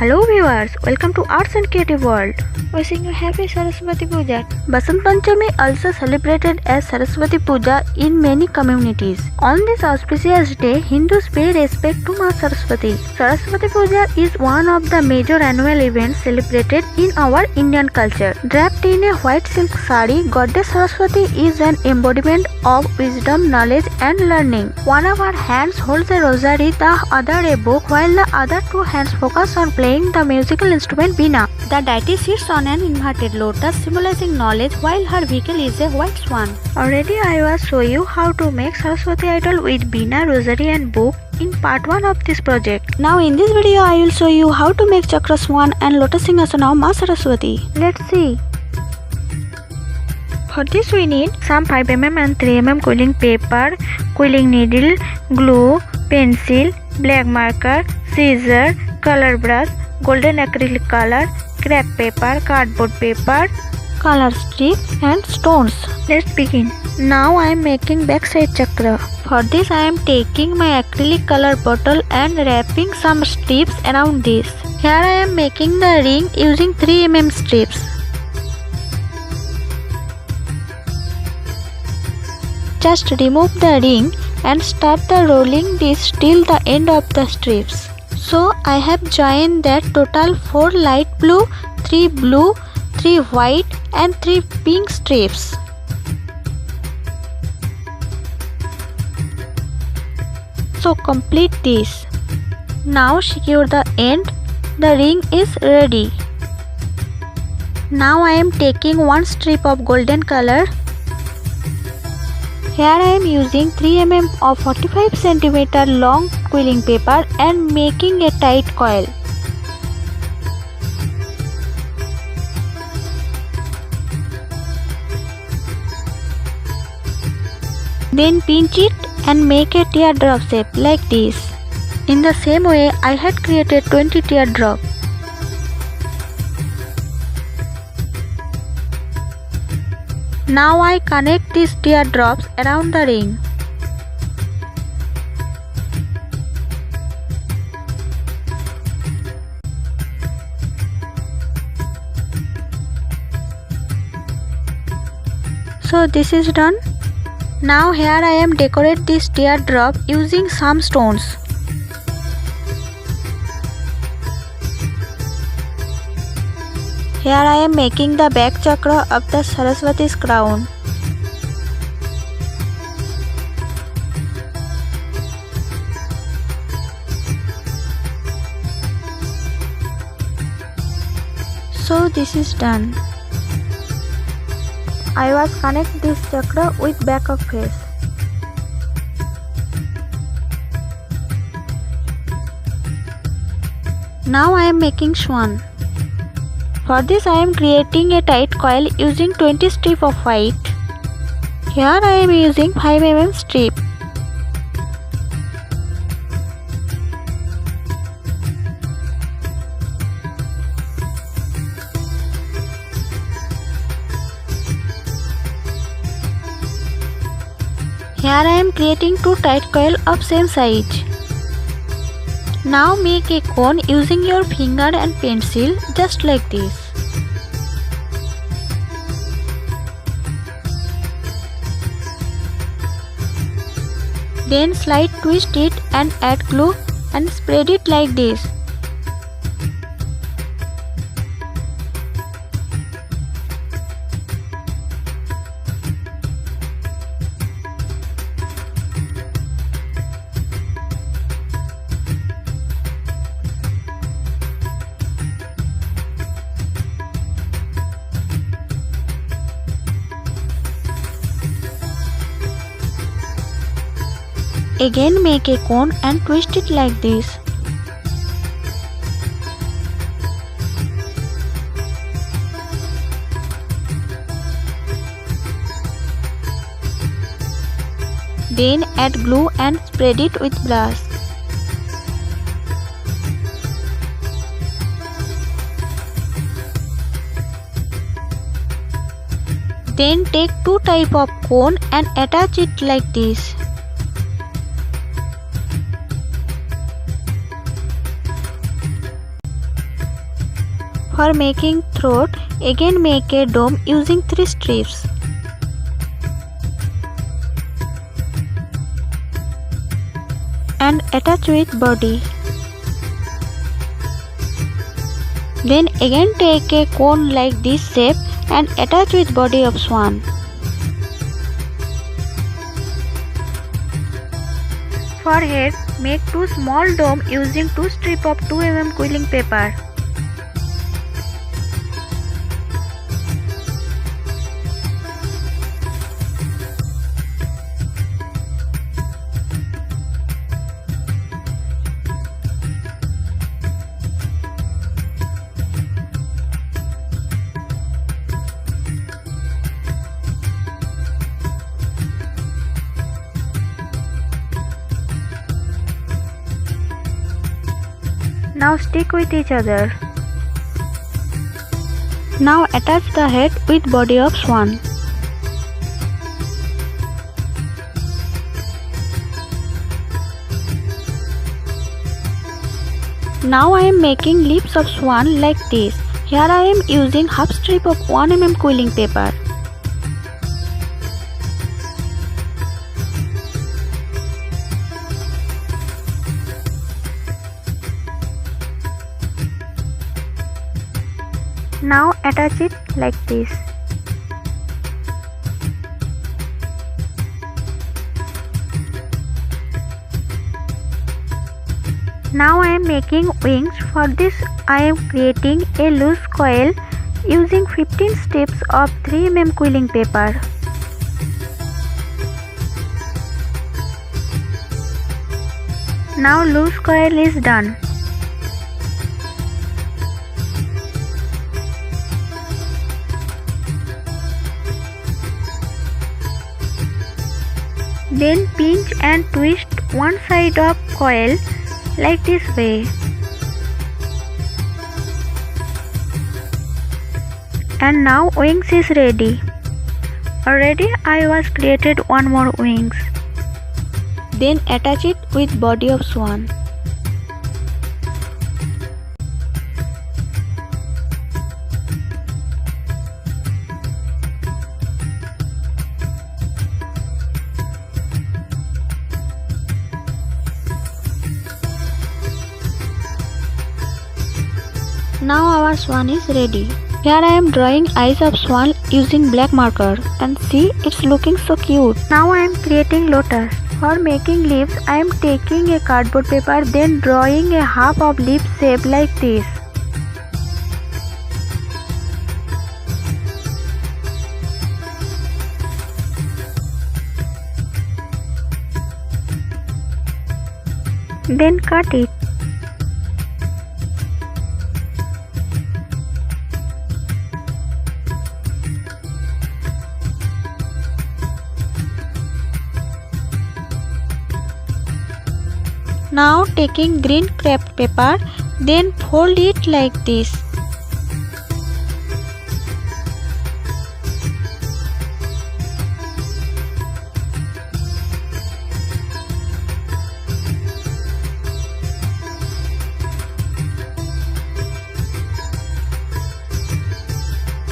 Hello viewers, welcome to Arts and Creative World. Wishing you happy Saraswati Puja. Basant Panchami, also celebrated as Saraswati Puja in many communities. On this auspicious day, Hindus pay respect to Maa Saraswati. Saraswati Puja is one of the major annual events celebrated in our Indian culture. Draped in a white silk saree, Goddess Saraswati is an embodiment of wisdom, knowledge and learning. One of her hands holds a rosary, the other a book, while the other two hands focus on playing the musical instrument veena. The deity sits on an inverted lotus, symbolizing knowledge, while her vehicle is a white swan. Already I was show you how to make Saraswati Idol with veena, rosary and book in part 1 of this project. Now in this video I will show you how to make Chakra, Swan and Lotus sinhasana of Maa Saraswati. Let's see. For this we need some 5 mm and 3 mm quilling paper, quilling needle, glue, pencil, black marker, scissor, color brush, golden acrylic color, crepe paper, cardboard paper, color strip and stones. Let's begin. Now I am making backside chakra. For this I am taking my acrylic color bottle and wrapping some strips around this. Here I am making the ring using 3 mm strips. Just remove the ring and start the rolling this till the end of the strips. So I have joined that total 4 light blue, 3 blue, 3 white and 3 pink strips. So complete this. Now secure the end. The ring is ready. Now I am taking one strip of golden color. Here I am using 3 mm of 45 cm long quilling paper and making a tight coil. Then pinch it and make a teardrop shape like this. In the same way I had created 20 teardrops. Now I connect these teardrops around the ring. So this is done. Now here I am decorate this teardrop using some stones. Here I am making the back chakra of the Saraswati's crown. So this is done. I was connect this chakra with back of face. Now I am making swan. For this I am creating a tight coil using 20 strip of white. Here I am using 5 mm strip. Here I am creating 2 tight coil of same size. Now make a cone using your finger and pencil just like this. Then slide twist it and add glue and spread it like this. Again make a cone and twist it like this. Then add glue and spread it with brush. Then take 2 types of cone and attach it like this. For making throat, again make a dome using 3 strips. And attach with body. Then again take a cone like this shape and attach with body of swan. For head, make 2 small dome using 2 strips of 2 mm quilling paper. Now stick with each other. Now attach the head with body of swan. Now I am making lips of swan like this. Here I am using half strip of 1 mm quilling paper. Now attach it like this. Now I am making wings. For this I am creating a loose coil using 15 strips of 3 mm quilling paper. Now loose coil is done. Then pinch and twist one side of coil like this way. And now wings is ready. Already I was created one more wings. Then attach it with body of swan. Now our swan is ready. Here I am drawing eyes of swan using black marker and see, it's looking so cute. Now I am creating lotus. For making leaves I am taking a cardboard paper then drawing a half of leaf shape like this. Then cut it. Now taking green crepe paper, then fold it like this.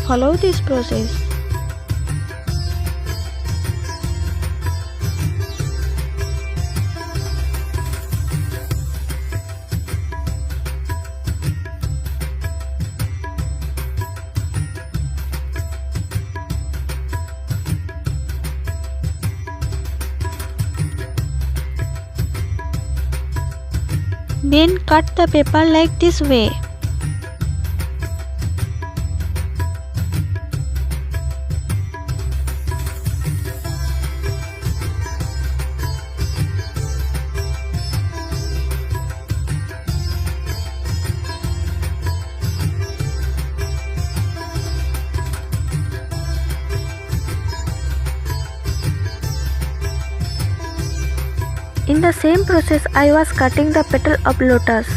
Follow this process. Then cut the paper like this way. In the same process, I was cutting the petal of lotus.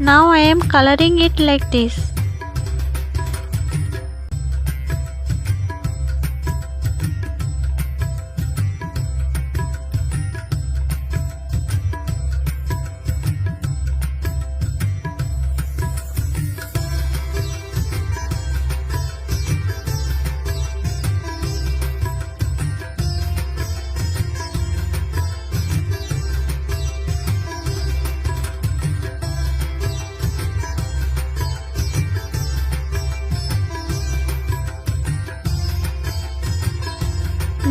Now I am coloring it like this.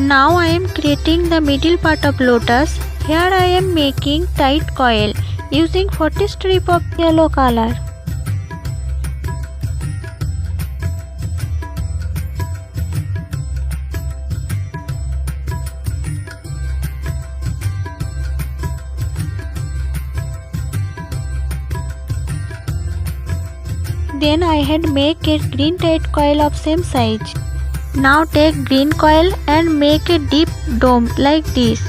Now I am creating the middle part of lotus. Here I am making tight coil using 40 strip of yellow color. Then I had make a green tight coil of same size. Now take green coil and make a deep dome like this.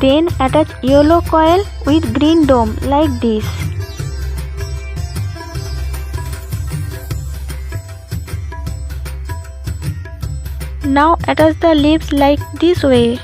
Then attach yellow coil with green dome like this. Now attach the leaves like this way.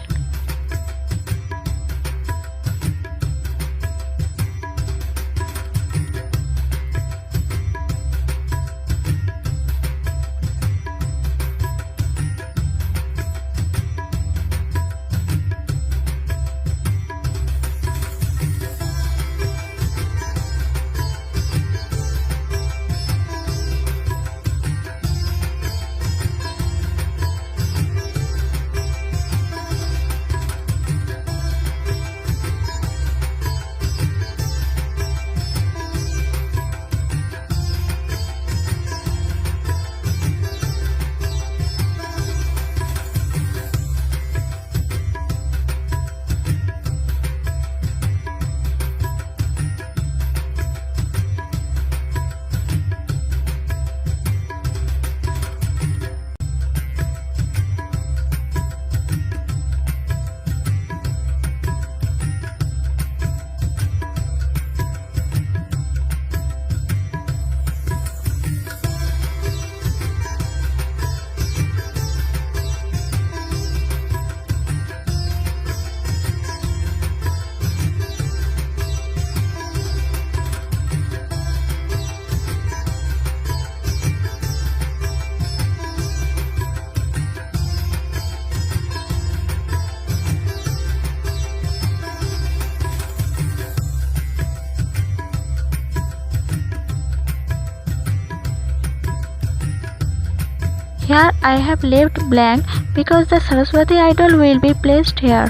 Here I have left blank because the Saraswati Idol will be placed here.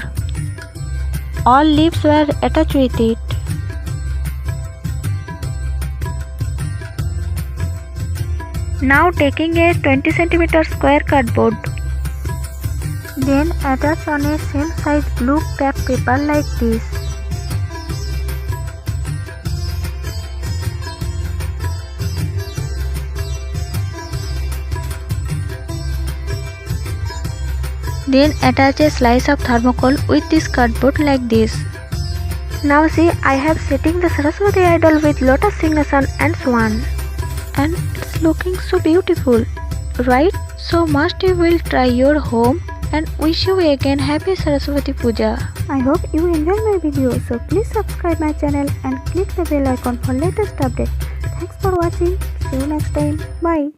All leaves were attached with it. Now taking a 20 cm square cardboard. Then attach on a same size blue craft paper like this. Then attach a slice of thermocol with this cardboard like this. Now see, I have setting the Saraswati Idol with Lotus, sinhasana and Swan. And it's looking so beautiful, right? So must you will try your home and wish you again happy Saraswati Puja. I hope you enjoyed my video, so please subscribe my channel and click the bell icon for latest update. Thanks for watching. See you next time. Bye.